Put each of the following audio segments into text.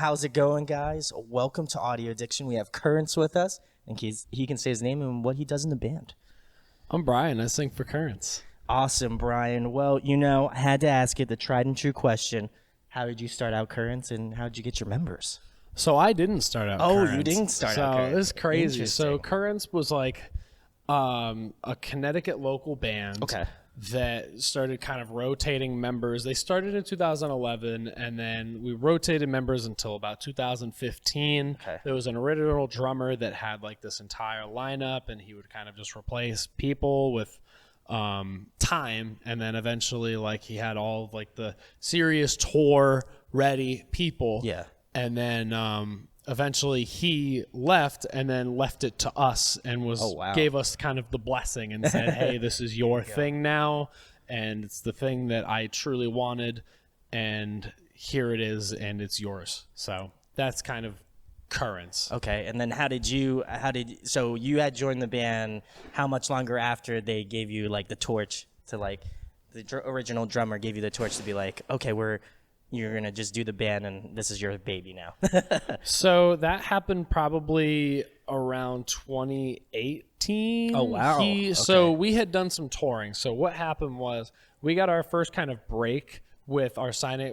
how's it going, guys? Welcome to Audio Addiction. We have Currents with us, and he can say his name and what he does in the band. I'm Brian. I sing for Currents. Awesome, Brian. Well, I had to ask it the tried and true question. How did you start out Currents, and how did you get your members? So I didn't start out Currents. You didn't start out Currents. So it's crazy. So Currents was like a Connecticut local band. Okay. That started kind of rotating members. They started in 2011, and then we rotated members until about 2015. Okay. There was an original drummer that had like this entire lineup, and he would kind of just replace people with time, and then eventually like he had all of like the serious tour ready people. Yeah. And then eventually he left, and then left it to us, and gave us kind of the blessing and said, hey, this is your thing now, and it's the thing that I truly wanted, and here it is, and it's yours. So that's kind of Currents. Okay, and then so you had joined the band how much longer after they gave you like the torch to like the original drummer gave you the torch to be like, okay, you're going to just do the band and this is your baby now? So that happened probably around 2018. Oh, wow. Okay. So we had done some touring. So what happened was we got our first kind of break with our signing.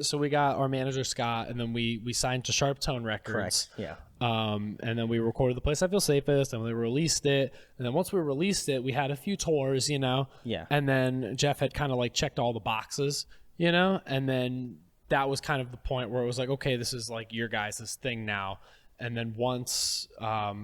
So we got our manager, Scott, and then we signed to Sharptone Records. Correct, yeah. And then we recorded The Place I Feel Safest, and we released it. And then once we released it, we had a few tours, Yeah. And then Jeff had kind of like checked all the boxes, and then that was kind of the point where it was like, okay, this is like your guys' thing now. And then once, that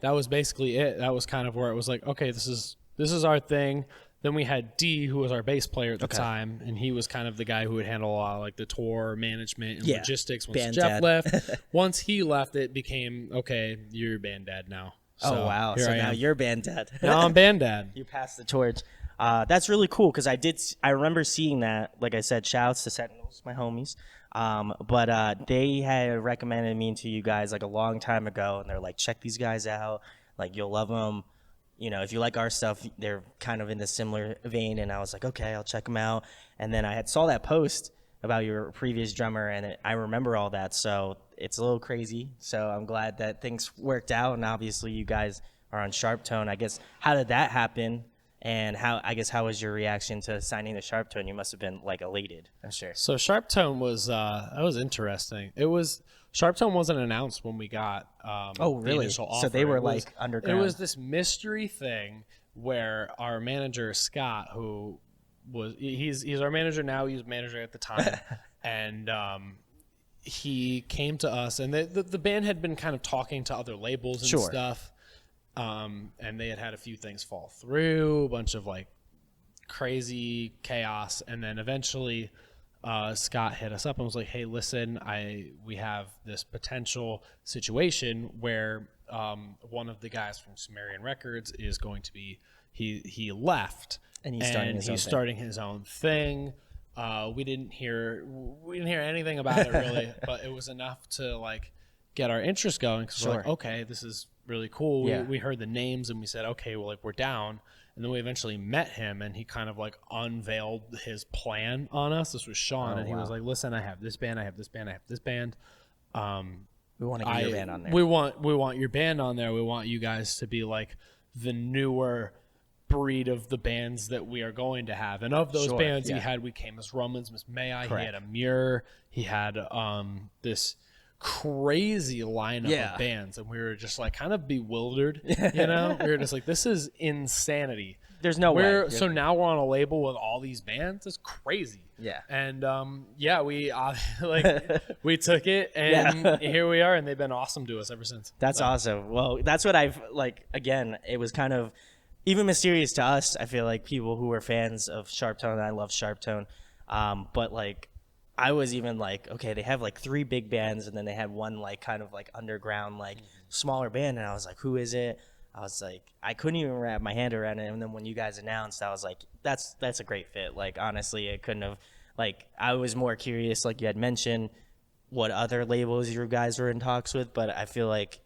was basically it. That was kind of where it was like, okay, this is our thing. Then we had D, who was our bass player at the time, and he was kind of the guy who would handle a lot of like the tour management and logistics. Once Jeff left, once he left, it became, okay, you're band dad now. So wow. So now you're band dad. Now I'm band dad. You passed the torch. That's really cool because I remember seeing that. Like I said, shouts to Sentinels, my homies. But they had recommended me to you guys like a long time ago, and they're like, check these guys out. Like, you'll love them. If you like our stuff, they're kind of in the similar vein. And I was like, okay, I'll check them out. And then I saw that post about your previous drummer, and I remember all that. So it's a little crazy. So I'm glad that things worked out. And obviously you guys are on Sharptone. I guess, how did that happen? And how was your reaction to signing to Sharptone? You must have been like elated, I'm sure. So Sharptone was that was interesting. Sharptone wasn't announced when we got really? The initial offer. So they were like underground. It was this mystery thing where our manager Scott, who was he's our manager now, he was manager at the time, and he came to us, and the band had been kind of talking to other labels and stuff. And they had a few things fall through, a bunch of like crazy chaos, and then eventually Scott hit us up and was like, hey, listen, we have this potential situation where one of the guys from Sumerian Records is going to be he left, and he's starting his own thing. We didn't hear anything about it really, but it was enough to like get our interest going, because we're like, okay, this is really cool. We heard the names and we said, okay, well, like, we're down. And then we eventually met him, and he kind of like unveiled his plan on us. This was Sean, and he was like, listen, I have this band, I have this band, I have this band. We want to get your band on there. We want your band on there. We want you guys to be like the newer breed of the bands that we are going to have. And of those bands we came as Romans, Miss May I. He had Amir. He had this crazy lineup of bands, and we were just like kind of bewildered. We were just like, this is insanity. There's no way. So now we're on a label with all these bands. It's crazy. And we we took it, and here we are, and they've been awesome to us ever since. That's awesome. Well, that's what I've like. Again, it was kind of even mysterious to us. I feel like people who were fans of Sharptone, and I love Sharptone, but like, I was even like, okay, they have like 3 big bands, and then they had one like kind of like underground, like smaller band. And I was like, who is it? I was like, I couldn't even wrap my hand around it. And then when you guys announced, I was like, that's a great fit. Like, honestly, it couldn't have, like, I was more curious, like you had mentioned, what other labels you guys were in talks with. But I feel like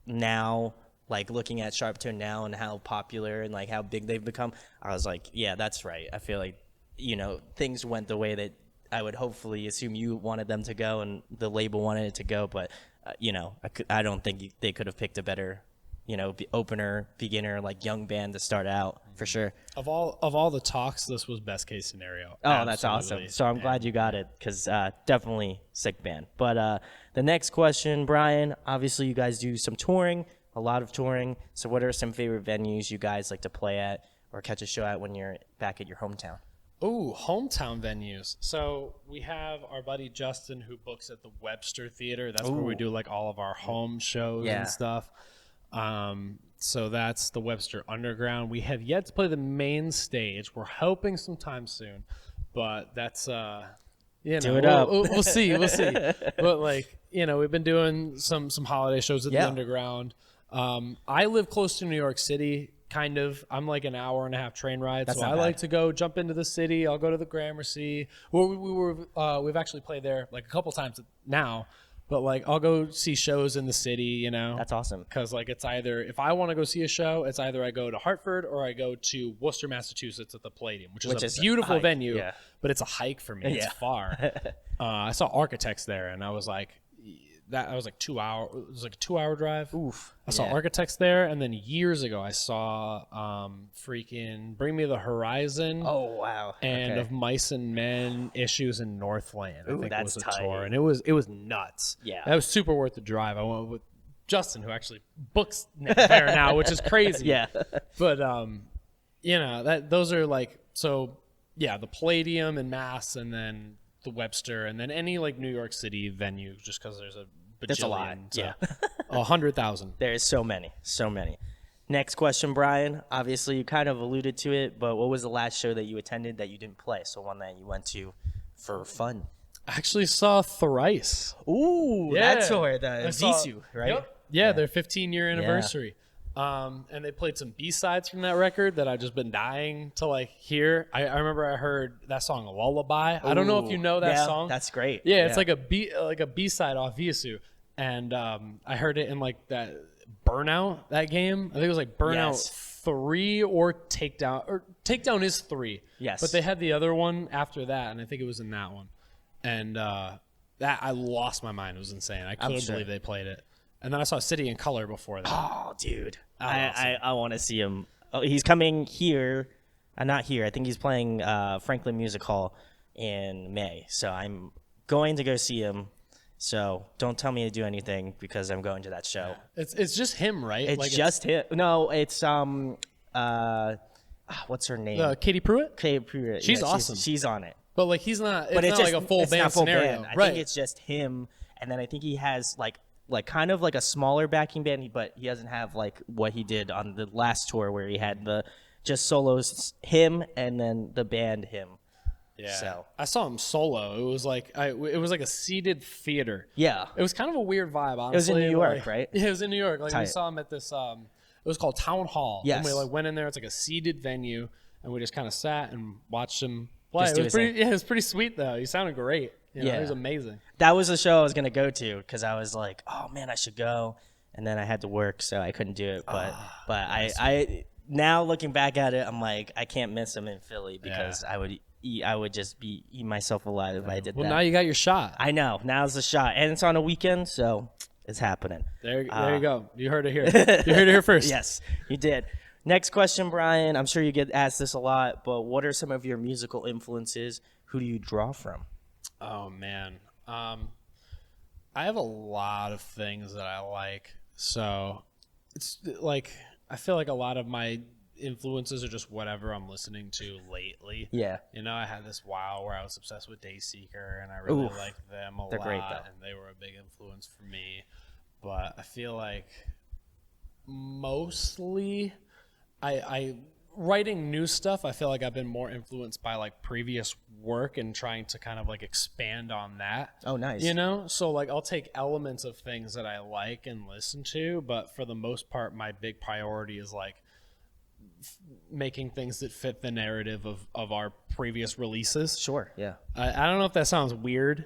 now, like looking at Sharptone now and how popular and like how big they've become, I was like, yeah, that's right. I feel like, things went the way that I would hopefully assume you wanted them to go and the label wanted it to go, but I don't think they could have picked a better, opener, beginner, like young band to start out for sure. Of all the talks, this was best case scenario. Oh, that's Absolutely. awesome. So I'm glad you got it because definitely sick band. But the next question, Brian, obviously you guys do some touring, a lot of touring. So what are some favorite venues you guys like to play at or catch a show at when you're back at your hometown? Ooh, hometown venues. So we have our buddy Justin who books at the Webster Theater. That's where we do like all of our home shows and stuff. So that's the Webster Underground. We have yet to play the main stage. We're hoping sometime soon, but that's Do it up. We'll see. But like we've been doing some holiday shows at the Underground. I live close to New York City. Kind of. I'm like an hour and a half train ride, That's so I like to go jump into the city. I'll go to the Gramercy. We've actually played there like a couple times now, but like I'll go see shows in the city. That's awesome. Because like it's either if I want to go see a show, it's either I go to Hartford or I go to Worcester, Massachusetts at the Palladium, which is a beautiful venue, but it's a hike for me. It's far. I saw Architects there, and I was like. That was like 2 hours. It was like a 2 hour drive. Oof. I saw Architects there, and then years ago I saw freaking Bring Me the Horizon. Oh wow. And Of Mice and Men Issues in Northland. I think that's was a tight. tour, and it was nuts. Yeah. That was super worth the drive. I went with Justin, who actually books there now, which is crazy. Yeah. But those are like the Palladium in Mass, and then the Webster, and then any like New York City venue, just because there's a bajillion. That's a lot. Yeah. 100,000. There's so many. Next question, Brian. Obviously, you kind of alluded to it, but what was the last show that you attended that you didn't play? So one that you went to for fun. I actually saw Thrice. Ooh, Yeah. that's where the I saw- Visu, right? Yep. Yeah, their 15-year anniversary. And they played some B-sides from that record that I've just been dying to like hear. I remember I heard that song Lullaby. I don't know if you know that song. That's great. Yeah, it's like a B-side off Visu. And I heard it in like that Burnout, that game. I think it was like Burnout 3 or Takedown. Or Takedown is 3. Yes. But they had the other one after that, and I think it was in that one. And that I lost my mind. It was insane. I couldn't believe they played it. And then I saw City in Color before that. Oh, dude. Awesome. I want to see him. Oh, he's coming here. Not here. I think he's playing Franklin Music Hall in May. So I'm going to go see him. So don't tell me to do anything because I'm going to that show. It's just him, right? It's like just him. No, it's what's her name? Katie Pruitt. Katie Pruitt. She's awesome. She's on it. But like he's not. It's But not like a full it's band not full scenario. band. I Right. think it's just him, and then I think he has like kind of like a smaller backing band, but he doesn't have like what he did on the last tour where he had the just solos him and then the band him. Yeah. So I saw him solo. It was like a seated theater. yeah, It was kind of a weird vibe, honestly. it was in New York, like, right? Yeah, it was in New York. Like we Tight. saw him at this it was called Town Hall. Yes. And we like went in there, it's like a seated venue, and we just kind of sat and watched him play. Just It do was his pretty thing. it was pretty sweet though. He sounded great. You know, Yeah. It was amazing. That was the show I was gonna go to because I was like, oh man, I should go, and then I had to work, so I couldn't do it. But I now looking back at it, I'm like, I can't miss him in Philly because I would just be eat myself alive if I did Well, that. now you got your shot. I know. Now's the shot, and it's on a weekend, so it's happening. There you go. You heard it here. You heard it here first. Yes, you did. Next question, Brian. I'm sure you get asked this a lot, but what are some of your musical influences? Who do you draw from? Oh man, I have a lot of things that I like. So it's like I feel like a lot of my influences are just whatever I'm listening to lately. Yeah. You know, I had this while where I was obsessed with Dayseeker, and I really Oof. liked them a They're lot, great, though. and they were a big influence for me. But I feel like mostly I writing new stuff, I feel like I've been more influenced by like previous work and trying to kind of like expand on that. Oh, nice. You know, so like I'll take elements of things that I like and listen to, but for the most part, my big priority is like making things that fit the narrative of our previous releases. Sure. Yeah. I don't know if that sounds weird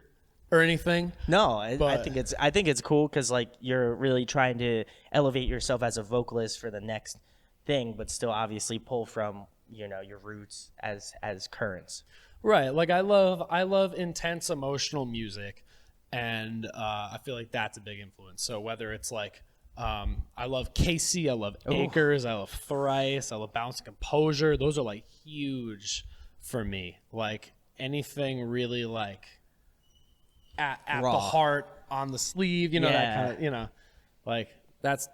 or anything. No, I But- think it's cool because like you're really trying to elevate yourself as a vocalist for the next thing, but still obviously pull from your roots as currents. Right. Like I love intense emotional music, and I feel like that's a big influence. So whether it's like I love Casey, I love Acres, I love Thrice, I love Balance and Composure. Those are like huge for me. Like anything really like at the heart, on the sleeve, that kind of, like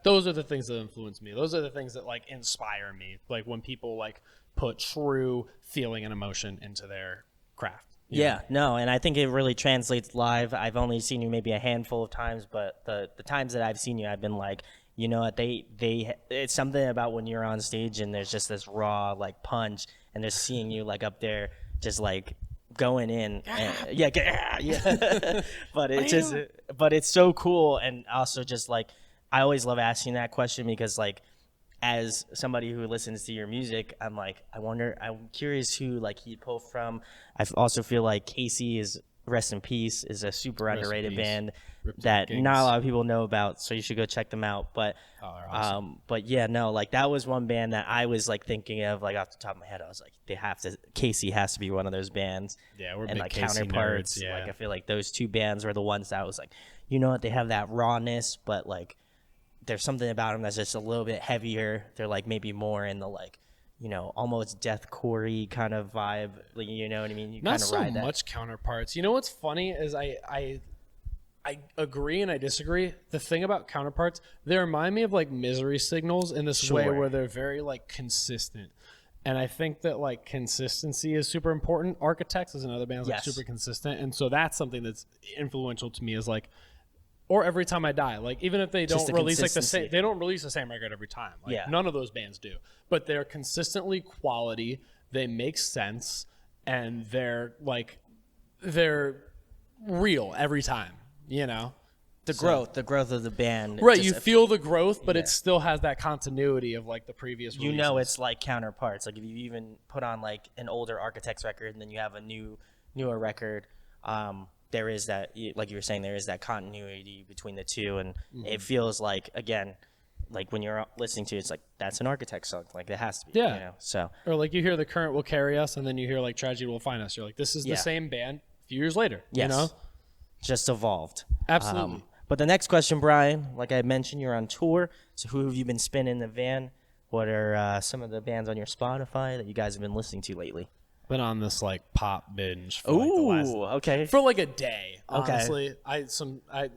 those are the things that influence me. Those are the things that like inspire me. Like when people like put true feeling and emotion into their craft. No, and I think it really translates live. I've only seen you maybe a handful of times, but the times that I've seen you, I've been like, you know what, it's something about when you're on stage and there's just this raw like punch, and they're seeing you like up there just like going in, and, but it's so cool. And also just like, I always love asking that question because like, as somebody who listens to your music, I'm curious who like he'd pull from. I also feel like Casey is, rest in peace, is a super underrated band that not a lot of people know about, so you should go check them out. But but yeah, no, like that was one band that I was like thinking of, like off the top of my head. I was like, Casey has to be one of those bands. Yeah, we're and big like Casey Counterparts. nerds, yeah. Like I feel like those two bands were the ones that was like, you know what, they have that rawness, but like there's something about them that's just a little bit heavier. They're like maybe more in the like, almost deathcore-y kind of vibe. Like, you know what I mean? You Not kind of so ride that. much Counterparts. You know what's funny is I agree and I disagree. The thing about Counterparts, they remind me of like Misery Signals in this way where they're very like consistent. And I think that like consistency is super important. Architects is another band that's like super consistent. And so that's something that's influential to me, is like, or Every Time I Die. Like even if they don't release like the same, they don't release the same record every time. Like none of those bands do. But they're consistently quality. They make sense, and they're real every time. The growth of the band. Right, you feel the growth, but it still has that continuity of like the previous releases. It's like Counterparts. Like if you even put on like an older Architects record and then you have a newer record, there is that, like you were saying, there is that continuity between the two, and it feels like, again, like when you're listening to it, it's like, that's an Architect song. Like it has to be. So or like you hear The Current Will Carry Us, and then you hear like Tragedy Will Find Us. You're like, this is the same band a few years later. Just evolved. Absolutely. But the next question, Brian, like I mentioned, you're on tour. So who have you been spinning the van? What are some of the bands on your Spotify that you guys have been listening to lately? Been on this like pop binge for for like a day. Honestly, we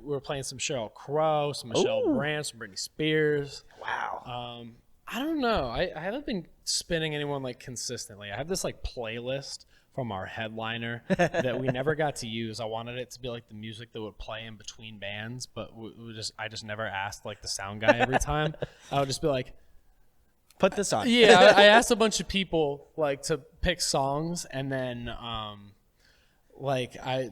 were playing some Sheryl Crow, some Michelle Branch, some Britney Spears. Wow. I don't know. I haven't been spinning anyone like consistently. I have this like playlist from our headliner that we never got to use. I wanted it to be like the music that would play in between bands, but I just never asked like the sound guy every time. I would just be like, put this on. Yeah, I asked a bunch of people like to pick songs, and then like I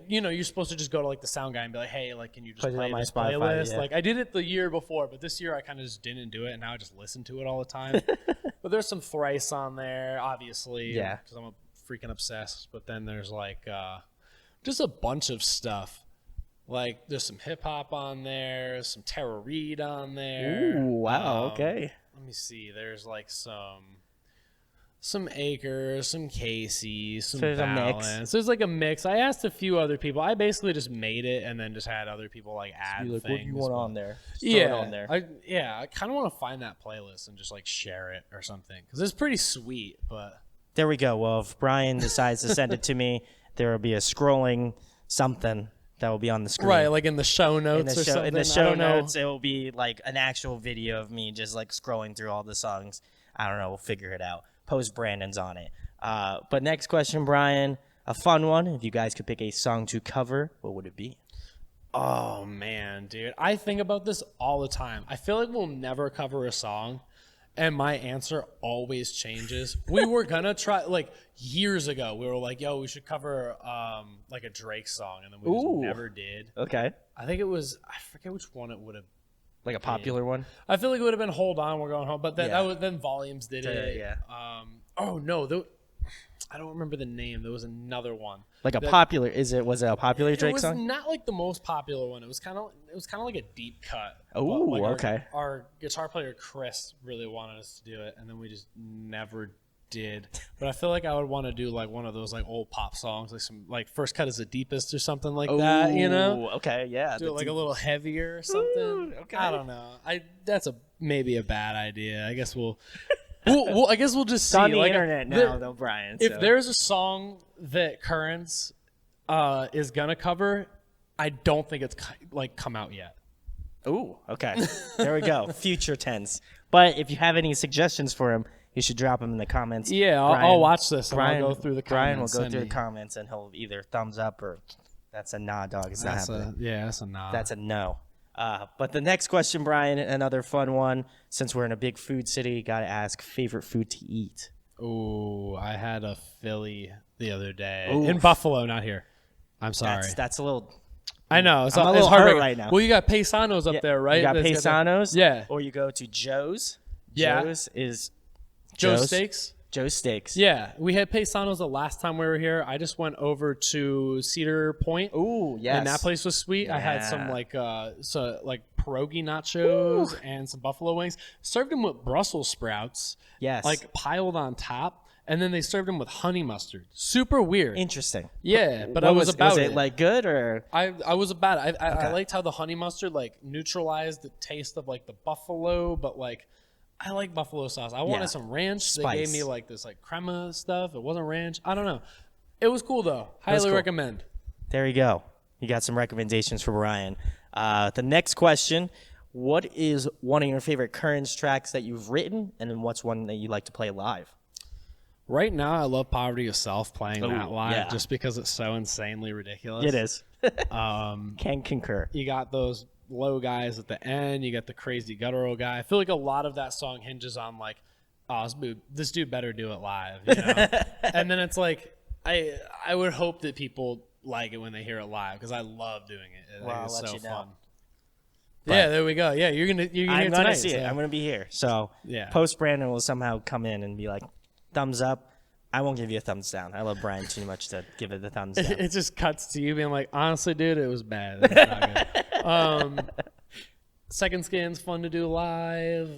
you're supposed to just go to like the sound guy and be like, hey, like, can you just play my playlist? Like I did it the year before, but this year I kind of just didn't do it, and now I just listen to it all the time. But there's some Thrice on there, obviously, because I'm a freaking obsessed. But then there's like just a bunch of stuff. Like there's some hip hop on there, some Tara Reid on there. Ooh, wow, okay. Let me see. There's like some Acres, some Casey, some Balance. There's like a mix. I asked a few other people. I basically just made it and then just had other people like add things. What do you want on there? I kind of want to find that playlist and just like share it or something, because it's pretty sweet. But there we go. Well, if Brian decides to send it to me, there will be a scrolling something that will be on the screen. Right, like in the show notes or something. In the show notes, it will be like an actual video of me just like scrolling through all the songs. I don't know. We'll figure it out. Post Brandon's on it. But next question, Brian, a fun one. If you guys could pick a song to cover, what would it be? Oh, man, dude. I think about this all the time. I feel like we'll never cover a song, and my answer always changes. We were going to try, like, years ago, we were like, yo, we should cover, like, a Drake song, and then we just never did. Okay. I think it was, I forget which one it would have been. Like a popular one? I feel like it would have been Hold On, We're Going Home, but then Volumes did it. Yeah. Oh, no, I don't remember the name. There was another one. Like a popular? Was it a popular Drake song? It was not like the most popular one. It was kind of like a deep cut. Oh, like okay. Our guitar player Chris really wanted us to do it, and then we just never did, but I feel like I would want to do like one of those like old pop songs, like some like First Cut Is the Deepest or something like that, you know? Ooh, okay, yeah. Do it like a little heavier or something. Ooh, okay. I don't know. That's maybe a bad idea. I guess I guess we'll just It's see. on the Like, internet now, though, Brian. if so. there's a song that Currents is gonna cover, I don't think it's like come out yet. Ooh, okay. There we go. Future tense. But if you have any suggestions for him, you should drop them in the comments. Yeah, I'll watch this and I'll go through the comments. Brian will go through the comments and he'll either thumbs up or that's a nah, dog. It's not happening. That's a nah. That's a no. But the next question, Brian, another fun one. Since we're in a big food city, got to ask favorite food to eat. Ooh, I had a Philly the other day. Oof. In Buffalo, not here. I'm sorry. That's a little... I know. I'm a little hurt right now. Well, you got Paisanos up there, right? You got Paisanos? Yeah. Or you go to Joe's. Yeah. Joe's is... Joe's Steaks? Joe's Steaks. Yeah. We had Paisanos the last time we were here. I just went over to Cedar Point. Ooh, yes. And that place was sweet. I had some like pierogi nachos and some buffalo wings. Served them with Brussels sprouts. Yes. Like piled on top. And then they served them with honey mustard. Super weird. Interesting. Yeah, but What I was about was it. it like good or? I was about it. I liked how the honey mustard like neutralized the taste of like the buffalo, but like I like buffalo sauce. I wanted some ranch. Spice. They gave me like this like crema stuff. It wasn't ranch. I don't know. It was cool though. Highly cool. recommend. There you go. You got some recommendations for Brian. The next question: what is one of your favorite Currents tracks that you've written, and then what's one that you like to play live? Right now, I love Poverty Yourself playing that live yeah. just because it's so insanely ridiculous. It is. Can concur. You got those low guys at the end. You got the crazy guttural guy. I feel like a lot of that song hinges on like, oh, this dude better do it live, you know? And then it's like, I would hope that people like it when they hear it live because I love doing it. Well, It's I'll let so you know. fun. But yeah, there we go. Yeah, you're gonna I'm hear gonna tonight, see it. so. I'm gonna be here. So Yeah. post Brandon will somehow come in and be like, thumbs up. I won't give you a thumbs down. I love Brian too much to give it the thumbs down. It just cuts to you being like, honestly, dude, it was bad. It was not good. Second Skin's fun to do live.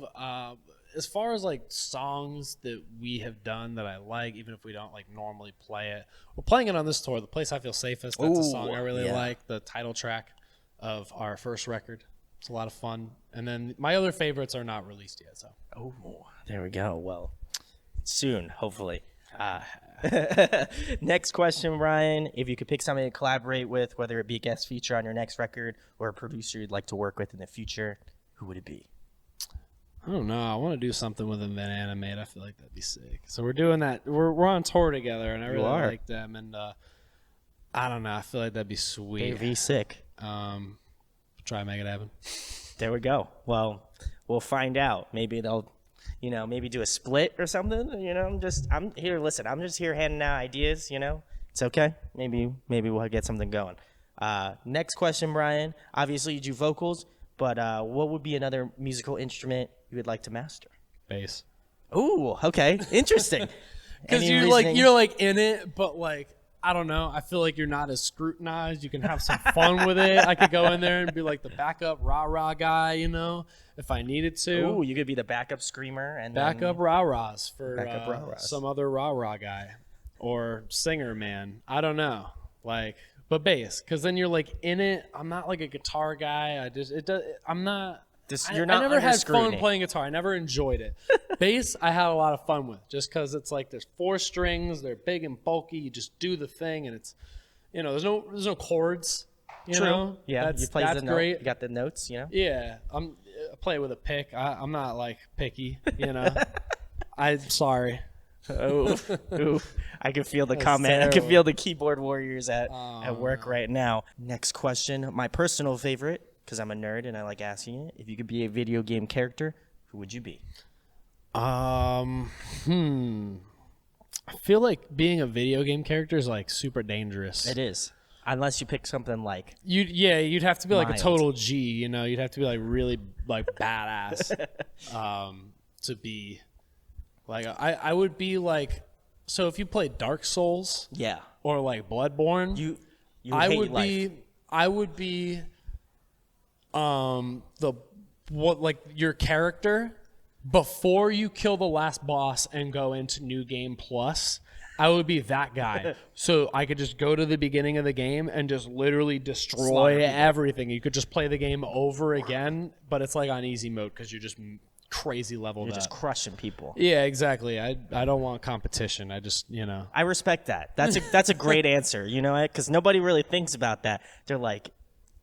As far as like songs that we have done that I like, even if we don't like normally play it, we're playing it on this tour. The Place I Feel Safest. That's a song I really like. The title track of our first record. It's a lot of fun. And then my other favorites are not released yet. So. Oh, there we go. Well, soon, hopefully. Next question, Brian. If you could pick somebody to collaborate with, whether it be a guest feature on your next record or a producer you'd like to work with in the future, who would it be? I don't know. I want to do something with them and Animate. I feel like that'd be sick. So we're doing that. We're on tour together, and I really like them. And I don't know. I feel like that'd be sweet. They'd be sick. Try and make it happen. There we go. Well, we'll find out. Maybe they'll, maybe do a split or something. I'm here. Listen, I'm just here handing out ideas. It's okay. Maybe we'll get something going. Next question, Brian. Obviously, you do vocals, but what would be another musical instrument you would like to master? Bass. Ooh, okay, interesting. Because Any you're reasoning? like in it, but like I don't know. I feel like you're not as scrutinized. You can have some fun with it. I could go in there and be like the backup rah guy, if I needed to. Ooh, you could be the backup screamer and backup rah-rahs for Backup rah-rahs. some other rah guy or singer man. I don't know. But bass, because then you're like in it. I'm not like a guitar guy. I'm not. You're not I never under had scrutiny. fun playing guitar. I never enjoyed it. Bass, I had a lot of fun with, just because it's like there's 4 strings, they're big and bulky. You just do the thing, and it's, there's no chords. You know? Yeah, that's you play that's the note. great. You got the notes. Yeah, I play with a pick. I'm not like picky. I'm sorry. Ooh, I can feel the That's comment. I terrible. can feel the keyboard warriors at work right now. Next question, my personal favorite, because I'm a nerd and I like asking it. If you could be a video game character, who would you be? I feel like being a video game character is like super dangerous. It is, unless you pick something like You'd have to be like a Mild. total G. You'd have to be like really like badass to be like I would be like. So if you play Dark Souls, yeah, or like Bloodborne, you I hate would life. be your character, before you kill the last boss and go into New Game Plus, I would be that guy. So I could just go to the beginning of the game and just literally destroy everything. You could just play the game over again, but it's like on easy mode because you're just crazy leveled You're up. just crushing people. Yeah, exactly. I don't want competition. I just, I respect that. That's a great answer. You know, because nobody really thinks about that. They're like,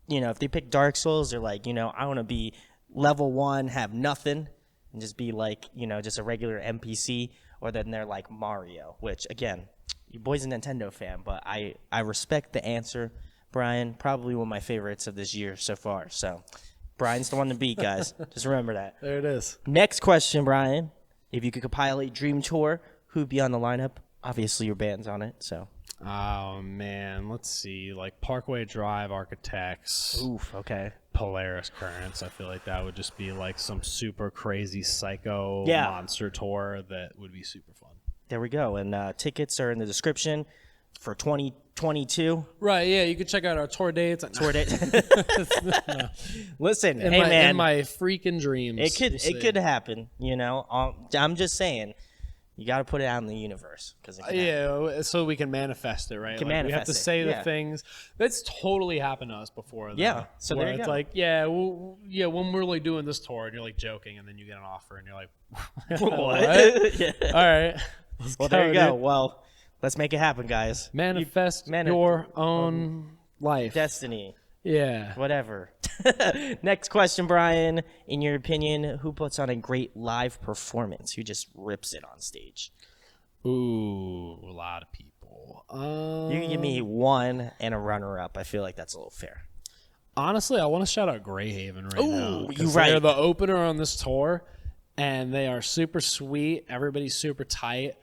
if they pick Dark Souls, they're like, I want to be level 1, have nothing, and just be like, just a regular NPC. Or then they're like Mario, which, again, your boy's a Nintendo fan, but I respect the answer, Brian. Probably one of my favorites of this year so far. So Brian's the one to beat, guys. Just remember that. There it is. Next question, Brian. If you could compile a dream tour, who'd be on the lineup? Obviously, your band's on it, so. Oh, man. Let's see. Like Parkway Drive, Architects. Oof, okay. Polaris Currents. I feel like that would just be like some super crazy psycho monster tour that would be super fun. There we go. And tickets are in the description for 2022. Right, yeah. You can check out our tour dates. Tour date. Listen, in my freaking dreams. It could happen, I'm just saying. You got to put it out in the universe. So we can manifest it, right? We have to say the things. That's totally happened to us before. Though, yeah. So there you it's go. like, when we're like doing this tour, and you're like joking, and then you get an offer, and you're like, what? Yeah. All right. Well, there you go. Well, let's make it happen, guys. Manifest your own life. Destiny. Yeah. Whatever. Next question, Brian. In your opinion, who puts on a great live performance? Who just rips it on stage? Ooh, a lot of people. You can give me one and a runner-up. I feel like that's a little fair. Honestly, I want to shout out Greyhaven right now. You're right. They're the opener on this tour, and they are super sweet. Everybody's super tight.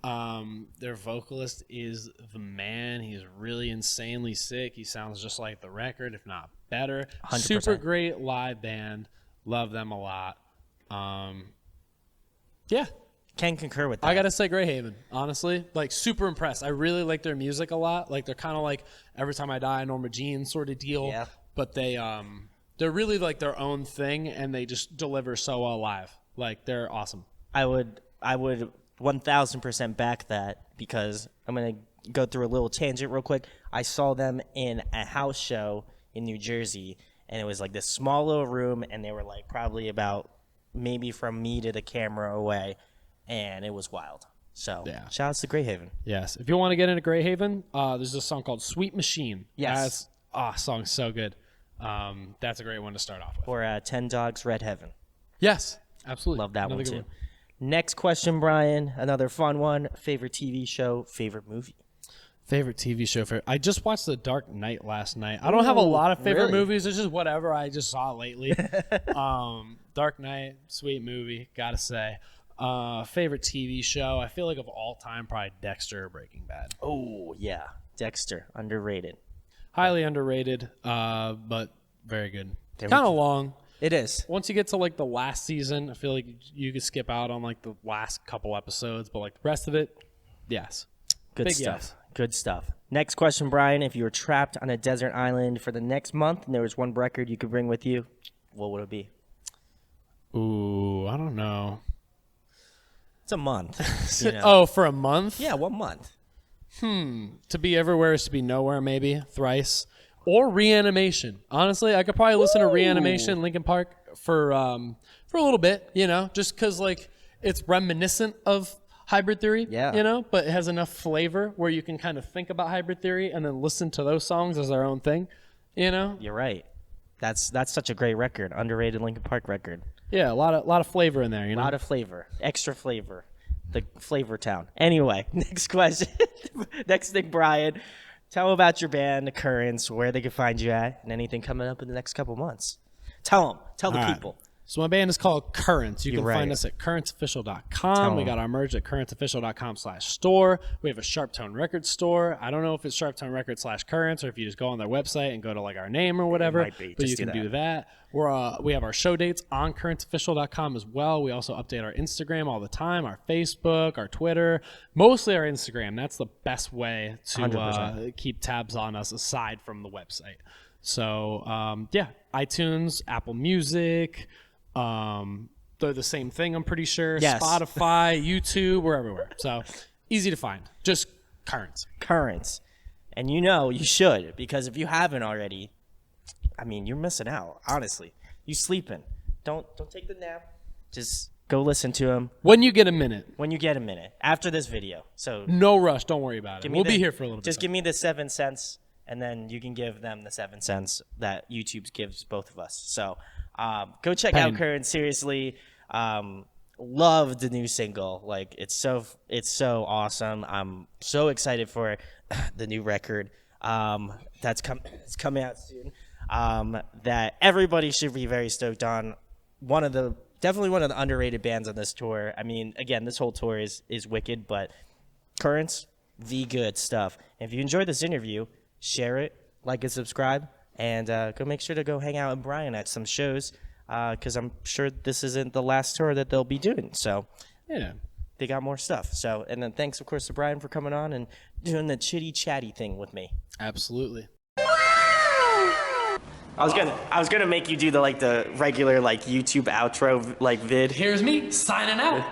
Their vocalist is the man. He's really insanely sick. He sounds just like the record, if not better. 100%. Super great live band. Love them a lot. Yeah. Can concur with that. I gotta say Greyhaven, honestly. Like, super impressed. I really like their music a lot. Like, they're kind of like Every Time I Die, Norma Jean sort of deal. Yeah. But they're really like their own thing, and they just deliver so well live. Like, they're awesome. I would 1,000% back that, because I'm going to go through a little tangent real quick. I saw them in a house show in New Jersey, and it was like this small little room, and they were like probably about maybe from me to the camera away, and it was wild. So shout outs to Greyhaven. Yes. If you want to get into Greyhaven, there's a song called Sweet Machine. Yes. Song's so good. That's a great one to start off with. Or 10 Dogs, Red Heaven. Yes, absolutely. Love that Another one good too. Next question, Brian. Another fun one. Favorite TV show, favorite movie? Favorite TV show. I just watched The Dark Knight last night. I don't have a lot of favorite movies. It's just whatever I just saw lately. Dark Knight, sweet movie, gotta say. Favorite TV show. I feel like of all time, probably Dexter or Breaking Bad. Oh, yeah. Dexter, underrated. Highly underrated, but very good. Kind of long. It is. Once you get to like the last season, I feel like you could skip out on like the last couple episodes, but like the rest of it, yes. Good Big stuff. yes. Good stuff. Next question, Brian. If you were trapped on a desert island for the next month and there was one record you could bring with you, what would it be? Ooh, I don't know. It's a month. Oh, for a month? Yeah, 1 month. To be everywhere is to be nowhere, maybe. Thrice. Or Reanimation. Honestly, I could probably listen to Reanimation, Linkin Park, for a little bit, just because like it's reminiscent of Hybrid Theory, but it has enough flavor where you can kind of think about Hybrid Theory and then listen to those songs as their own thing, You're right. That's such a great record, underrated Linkin Park record. Yeah, a lot of flavor in there, A lot of flavor, extra flavor, the flavor town. Anyway, next question. Next thing, Brian. Tell them about your band, The Currents, where they can find you at, and anything coming up in the next couple months. Tell them. Tell the people. So my band is called Currents. You can You're find right. us at currentsofficial.com. We got our merch at currentsofficial.com/store. We have a Sharptone record store. I don't know if it's Sharptone record /currents or if you just go on their website and go to like our name or whatever. It might be. But Just you do can do that. We have our show dates on currentsofficial.com as well. We also update our Instagram all the time, our Facebook, our Twitter, mostly our Instagram. That's the best way to 100%. keep tabs on us aside from the website. So, iTunes, Apple Music, they're the same thing, I'm pretty sure. Yes. Spotify, YouTube, we're everywhere. So easy to find. Just Currents. Currents. And you should, because if you haven't already, I mean, you're missing out, honestly. You sleeping. Don't take the nap. Just go listen to them When you get a minute. when you get a minute after this video. So No rush. Don't worry about it. We'll be here for a little bit. Just give me the 7 cents, and then you can give them the 7 cents that YouTube gives both of us. So go check out Current. Seriously, love the new single. Like it's so awesome. I'm so excited for the new record it's coming out soon. That everybody should be very stoked on. Definitely one of the underrated bands on this tour. I mean, again, this whole tour is wicked, but Currents, the good stuff. If you enjoyed this interview, share it, like and subscribe, and go make sure to go hang out with Brian at some shows, because I'm sure this isn't the last tour that they'll be doing. So Yeah. they got more stuff. So, and then thanks, of course, to Brian for coming on and doing the chitty chatty thing with me. Absolutely. I was gonna make you do the regular YouTube outro vid. Here's me signing out.